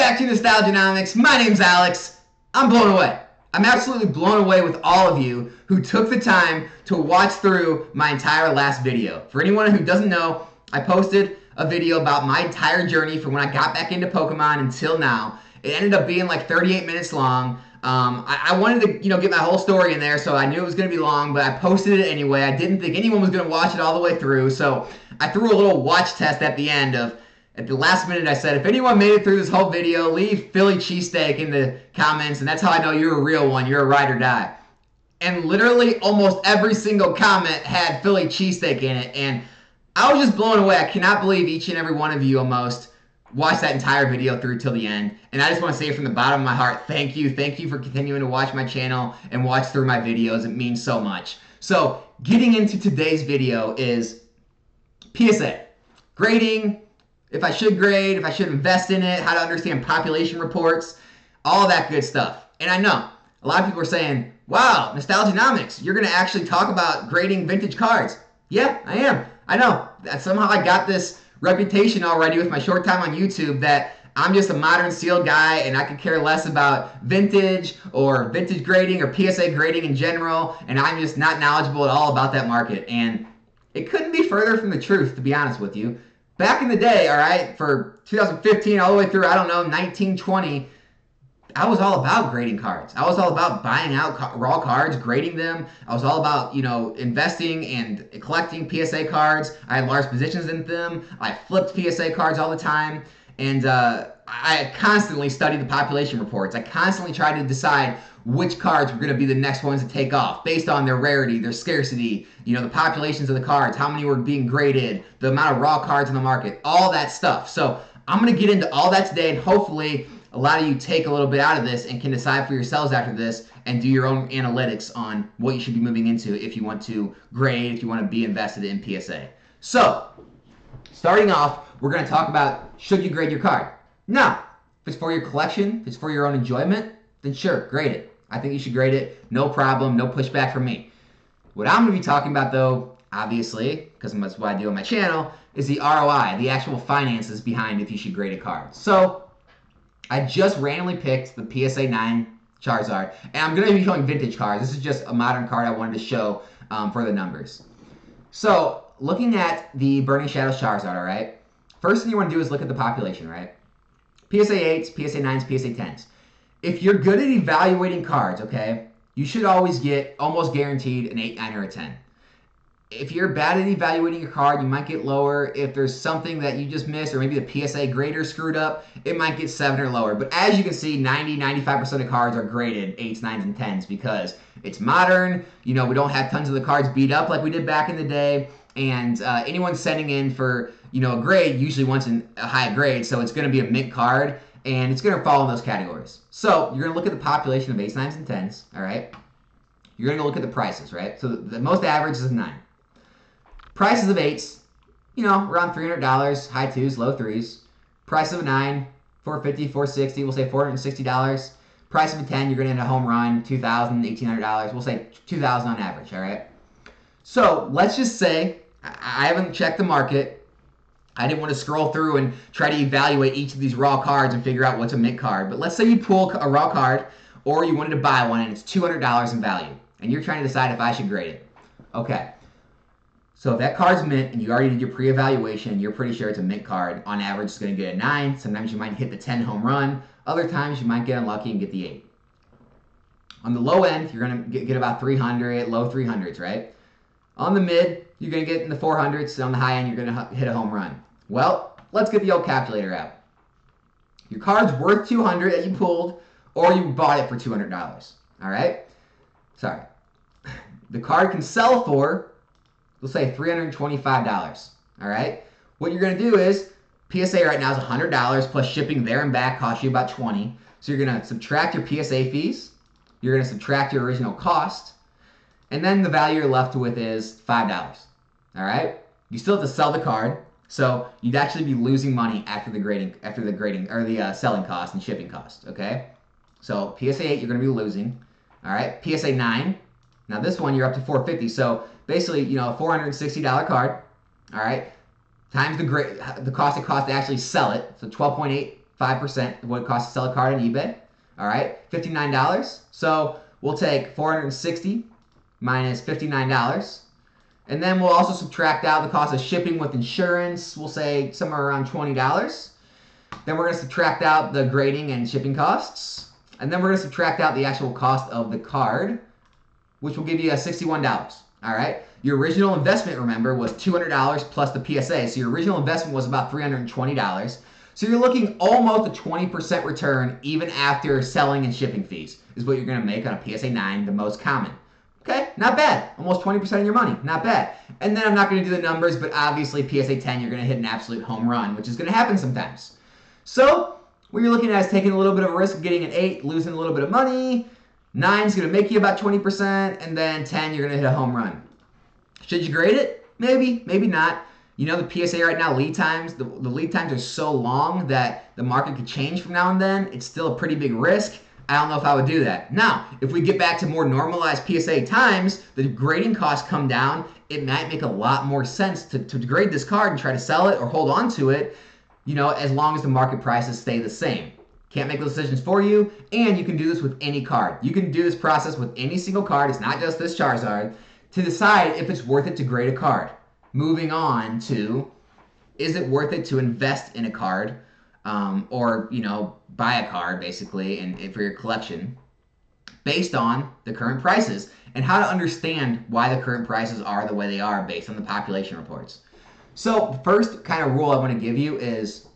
back to Nostalgianomics. My name's Alex. I'm blown away. I'm absolutely blown away with all of you who took the time to watch through my entire last video. For anyone who doesn't know, I posted a video about my entire journey from when I got back into Pokemon until now. It ended up being like 38 minutes long. I wanted to, get my whole story in there, so I knew it was going to be long, but I posted it anyway. I didn't think anyone was going to watch it all the way through, so I threw a little watch test at the end of, at the last minute I said, if anyone made it through this whole video, leave Philly cheesesteak in the comments, and that's how I know you're a real one, you're a ride or die. And literally almost every single comment had Philly cheesesteak in it, and I was just blown away. I cannot believe each and every one of you almost watch that entire video through till the end. And I just want to say from the bottom of my heart, thank you. Thank you for continuing to watch my channel and watch through my videos. It means so much. So getting into today's video is PSA. Grading, if I should grade, if I should invest in it, how to understand population reports, all that good stuff. And I know a lot of people are saying, wow, Nostalgianomics, you're going to actually talk about grading vintage cards. Yeah, I am. I know. Somehow I got this reputation already with my short time on YouTube that I'm just a modern sealed guy and I could care less about vintage or vintage grading or PSA grading in general, and I'm just not knowledgeable at all about that market. And it couldn't be further from the truth, to be honest with you. Back in the day, all right, for 2015 all the way through, I don't know, 1920, I was all about grading cards. I was all about buying out raw cards, grading them. I was all about, investing and collecting PSA cards. I had large positions in them. I flipped PSA cards all the time. And I constantly studied the population reports. I constantly tried to decide which cards were going to be the next ones to take off based on their rarity, their scarcity, the populations of the cards, how many were being graded, the amount of raw cards in the market, all that stuff. So I'm going to get into all that today, and hopefully a lot of you take a little bit out of this and can decide for yourselves after this and do your own analytics on what you should be moving into if you want to grade, if you want to be invested in PSA. So, starting off, we're going to talk about should you grade your card. Now, if it's for your collection, if it's for your own enjoyment, then sure, grade it. I think you should grade it. No problem, no pushback from me. What I'm going to be talking about, though, obviously, because that's what I do on my channel, is the ROI, the actual finances behind if you should grade a card. So, I just randomly picked the PSA 9 Charizard, and I'm going to be showing vintage cards. This is just a modern card I wanted to show for the numbers. So, looking at the Burning Shadows Charizard, all right, first thing you want to do is look at the population, right? PSA 8s, PSA 9s, PSA 10s. If you're good at evaluating cards, okay, you should always get almost guaranteed an 8, 9, or a 10. If you're bad at evaluating your card, you might get lower. If there's something that you just missed, or maybe the PSA grader screwed up, it might get 7 or lower. But as you can see, 90-95% of cards are graded 8s, 9s, and 10s because it's modern. We don't have tons of the cards beat up like we did back in the day. And anyone sending in for, a grade usually wants a high grade, so it's going to be a mint card, and it's going to fall in those categories. So you're going to look at the population of 8s, 9s, and 10s, all right? You're going to look at the prices, right? So the most average is a 9. Prices of 8s, around $300, high 2s, low 3s. Price of a 9, $450, $460, we'll say $460. Price of a 10, you're going to hit a home run, $2,000, $1,800. We'll say $2,000 on average, all right? So let's just say I haven't checked the market. I didn't want to scroll through and try to evaluate each of these raw cards and figure out what's a mint card. But let's say you pull a raw card, or you wanted to buy one and it's $200 in value, and you're trying to decide if I should grade it. Okay. So if that card's mint and you already did your pre-evaluation, you're pretty sure it's a mint card. On average, it's going to get a 9. Sometimes you might hit the 10 home run. Other times, you might get unlucky and get the 8. On the low end, you're going to get about 300, low 300s, right? On the mid, you're going to get in the 400s. On the high end, you're going to hit a home run. Well, let's get the old calculator out. Your card's worth $200 that you pulled, or you bought it for $200. All right? Sorry. The card can sell for, let's say $325, all right? What you're going to do is, PSA right now is $100 plus shipping there and back costs you about $20. So you're going to subtract your PSA fees, you're going to subtract your original cost, and then the value you're left with is $5, all right? You still have to sell the card, so you'd actually be losing money after the grading or the selling cost and shipping cost, okay? So PSA 8 you're going to be losing, all right? PSA 9, now this one you're up to $450, so basically, a $460 card, all right, times the cost it costs to actually sell it, so 12.8 5% of what it costs to sell a card on eBay. All right, $59. So we'll take 460 minus $59. And then we'll also subtract out the cost of shipping with insurance. We'll say somewhere around $20. Then we're going to subtract out the grading and shipping costs. And then we're going to subtract out the actual cost of the card, which will give you $61. All right. Your original investment, remember, was $200 plus the PSA. So your original investment was about $320. So you're looking almost a 20% return even after selling and shipping fees is what you're going to make on a PSA 9, the most common. Okay, not bad. Almost 20% of your money. Not bad. And then I'm not going to do the numbers, but obviously PSA 10, you're going to hit an absolute home run, which is going to happen sometimes. So what you're looking at is taking a little bit of a risk, getting an 8, losing a little bit of money. 9 is going to make you about 20%, and then 10, you're going to hit a home run. Should you grade it? Maybe, maybe not. You know, the PSA right now, lead times, the lead times are so long that the market could change from now and then. It's still a pretty big risk. I don't know if I would do that. Now, if we get back to more normalized PSA times, the grading costs come down, it might make a lot more sense to grade this card and try to sell it or hold on to it, you know, as long as the market prices stay the same. Can't make those decisions for you, and you can do this with any card. You can do this process with any single card. It's not just this Charizard, to decide if it's worth it to grade a card. Moving on to, is it worth it to invest in a card or, you know, buy a card basically and for your collection based on the current prices, and how to understand why the current prices are the way they are based on the population reports. So the first kind of rule I want to give you is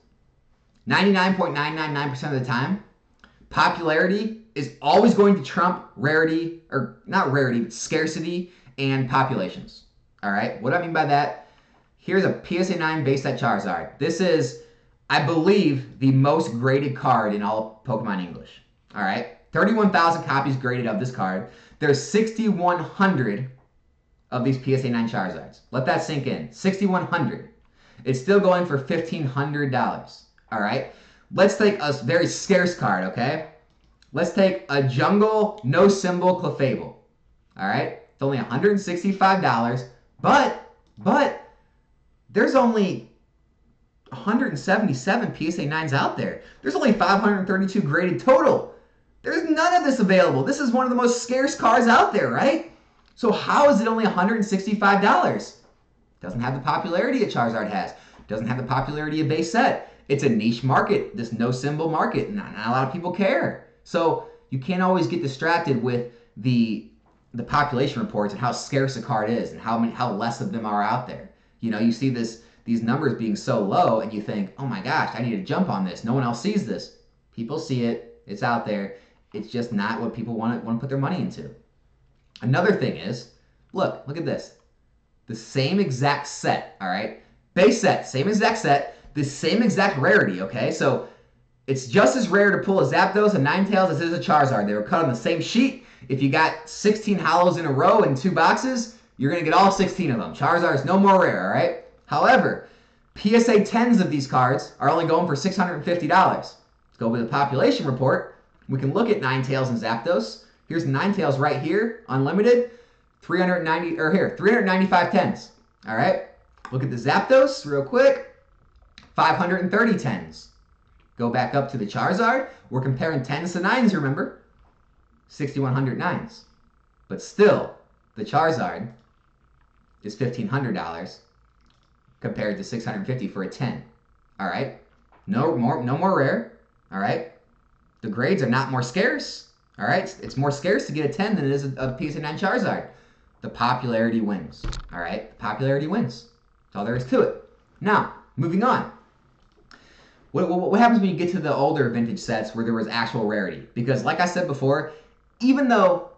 99.999% of the time, popularity is always going to trump rarity, or not rarity, but scarcity and populations. All right, what do I mean by that? Here's a PSA 9 base set Charizard. This is, I believe, the most graded card in all of Pokemon English. All right, 31,000 copies graded of this card. There's 6,100 of these PSA 9 Charizards. Let that sink in. 6,100. It's still going for $1,500. All right, let's take a very scarce card, okay? Let's take a Jungle No Symbol Clefable. All right, it's only $165. But there's only 177 PSA 9s out there. There's only 532 graded total. There's none of this available. This is one of the most scarce cards out there, right? So how is it only $165? Doesn't have the popularity a Charizard has. Doesn't have the popularity of base set. It's a niche market, this no symbol market. Not a lot of people care. So you can't always get distracted with the population reports and how scarce a card is and how less of them are out there. You know, you see these numbers being so low and you think, oh my gosh, I need to jump on this. No one else sees this. People see it. It's out there. It's just not what people want to put their money into. Another thing is, look at this. The same exact set, all right? Base set, same exact set, the same exact rarity, okay? So it's just as rare to pull a Zapdos and Ninetales as it is a Charizard. They were cut on the same sheet. If you got 16 hollows in a row in 2 boxes, you're going to get all 16 of them. Charizard is no more rare, all right? However, PSA 10s of these cards are only going for $650. Let's go with the population report. We can look at Ninetales and Zapdos. Here's Ninetales right here, unlimited, 395 10s, all right? Look at the Zapdos real quick, 530 10s. Go back up to the Charizard. We're comparing 10s to 9s, remember? 6,100 9s. But still, the Charizard is $1,500 compared to $650 for a 10. All right? No more rare. All right? The grades are not more scarce. All right? It's more scarce to get a 10 than it is a PSA 9 Charizard. The popularity wins. All right? The popularity wins. That's all there is to it. Now, moving on. What happens when you get to the older vintage sets where there was actual rarity? Because like I said before, even though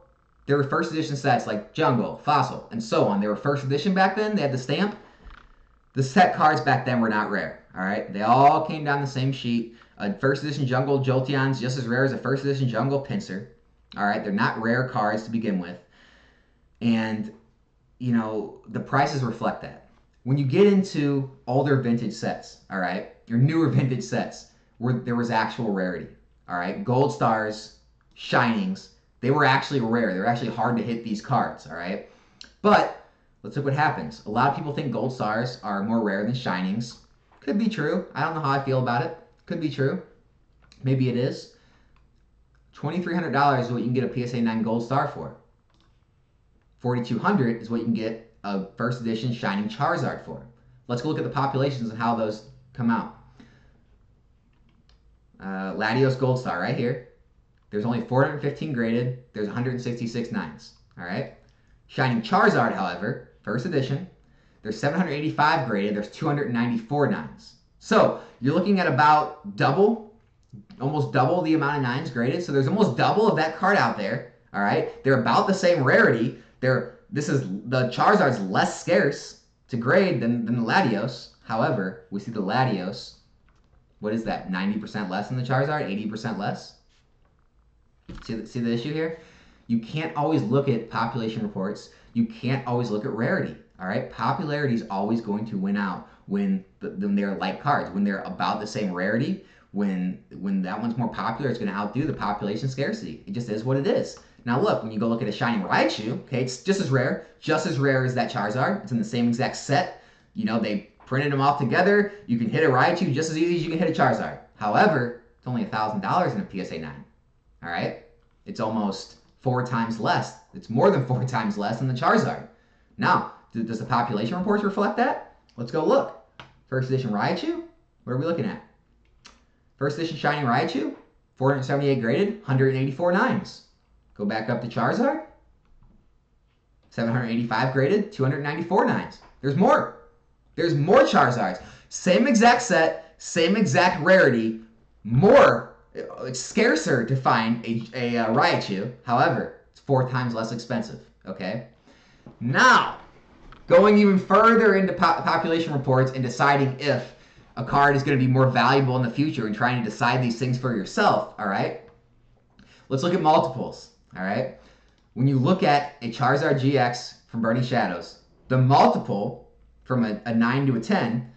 there were first edition sets like Jungle, Fossil, and so on, they were first edition back then, they had the stamp, the set cards back then were not rare, all right? They all came down the same sheet. A first edition Jungle Jolteon's just as rare as a first edition Jungle Pinsir, all right? They're not rare cards to begin with. And, you know, the prices reflect that. When you get into older vintage sets, all right, your newer vintage sets where there was actual rarity, all right, Gold Stars, Shinings, they were actually rare. They were actually hard to hit these cards, all right? But let's look what happens. A lot of people think Gold Stars are more rare than Shinings. Could be true. I don't know how I feel about it. Could be true. Maybe it is. $2,300 is what you can get a PSA 9 Gold Star for. $4,200 is what you can get a first edition Shining Charizard for. Let's go look at the populations and how those come out. Latios Gold Star right here. There's only 415 graded. There's 166 nines. All right. Shining Charizard, however, first edition, there's 785 graded. There's 294 nines. So you're looking at about double, almost double the amount of nines graded. So there's almost double of that card out there. All right. They're about the same rarity. The Charizard's less scarce to grade than the Latios. However, we see the Latios. What is that? 90% less than the Charizard? 80% less? See the issue here? You can't always look at population reports. You can't always look at rarity. All right? Popularity is always going to win out when they're like cards. When they're about the same rarity, when that one's more popular, it's going to outdo the population scarcity. It just is what it is. Now look, when you go look at a Shining Raichu, okay, it's just as rare as that Charizard. It's in the same exact set. You know, they printed them all together. You can hit a Raichu just as easy as you can hit a Charizard. However, it's only $1,000 in a PSA 9. All right? It's almost 4 times less. It's more than 4 times less than the Charizard. Now, does the population reports reflect that? Let's go look. First edition Raichu, what are we looking at? First edition Shining Raichu, 478 graded, 184 nines. Go back up to Charizard, 785 graded, 294 nines. There's more. There's more Charizards. Same exact set, same exact rarity, more. It's scarcer to find a Raichu. However, it's 4 times less expensive. Okay. Now, going even further into population reports and deciding if a card is going to be more valuable in the future and trying to decide these things for yourself. All right. Let's look at multiples. All right. When you look at a Charizard GX from Burning Shadows, the multiple from a 9 to a 10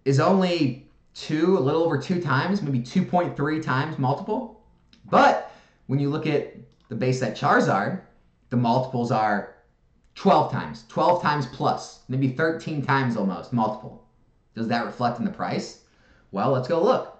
is only a little over 2 times, maybe 2.3 times multiple. But when you look at the base set Charizard, the multiples are 12 times plus, maybe 13 times almost multiple. Does that reflect in the price? Well, let's go look.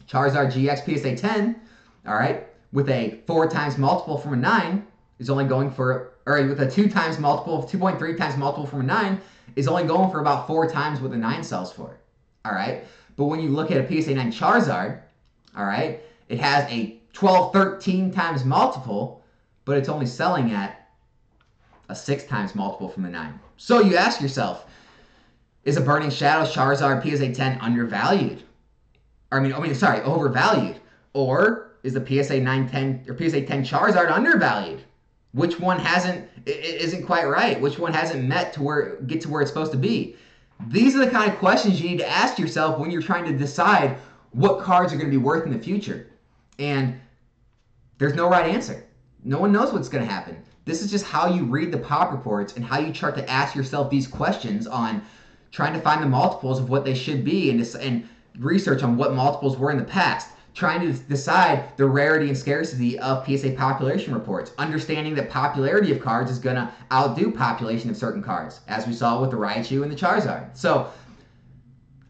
Charizard GX PSA 10, all right, with a 4 times multiple from a 9 is only going for, or with a 2 times multiple, 2.3 times multiple from a 9 is only going for about 4 times what the 9 sells for. All right. But when you look at a PSA 9 Charizard, all right, it has a 12, 13 times multiple, but it's only selling at a 6 times multiple from the 9. So you ask yourself, is a Burning Shadows Charizard PSA 10 undervalued? Overvalued? Or is the PSA 910 or PSA 10 Charizard undervalued? Which one isn't quite right? Which one hasn't get to where it's supposed to be? These are the kind of questions you need to ask yourself when you're trying to decide what cards are going to be worth in the future. And there's no right answer. No one knows what's going to happen. This is just how you read the pop reports and how you start to ask yourself these questions on trying to find the multiples of what they should be and research on what multiples were in the past. Trying to decide the rarity and scarcity of PSA population reports. Understanding that popularity of cards is going to outdo population of certain cards, as we saw with the Raichu and the Charizard. So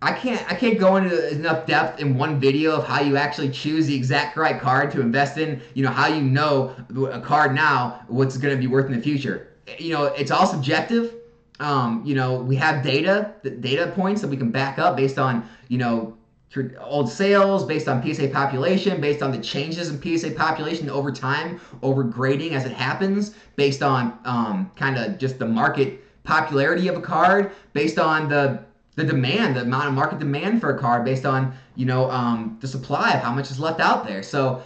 I can't go into enough depth in one video of how you actually choose the exact right card to invest in. You know, how you know a card now, what's going to be worth in the future. You know, it's all subjective. You know, we have data points that we can back up based on, you know, old sales, based on PSA population, based on the changes in PSA population over time, over grading as it happens, based on kind of just the market popularity of a card, based on the demand, the amount of market demand for a card, based on, you know, the supply of how much is left out there. So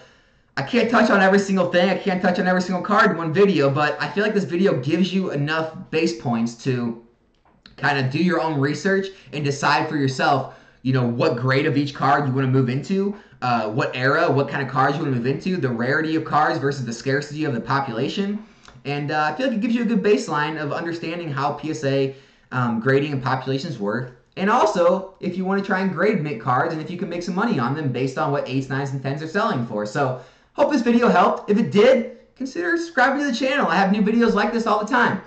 I can't touch on every single thing. I can't touch on every single card in one video, but I feel like this video gives you enough base points to kind of do your own research and decide for yourself, you know, what grade of each card you want to move into, what era, what kind of cards you want to move into, the rarity of cards versus the scarcity of the population. And I feel like it gives you a good baseline of understanding how PSA grading and populations work. And also, if you want to try and grade mint cards and if you can make some money on them based on what 8s, 9s, and 10s are selling for. So, hope this video helped. If it did, consider subscribing to the channel. I have new videos like this all the time.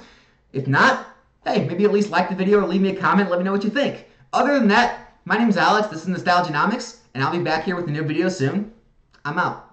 If not, hey, maybe at least like the video or leave me a comment. Let me know what you think. Other than that, my name is Alex. This is Nostalgianomics, and I'll be back here with a new video soon. I'm out.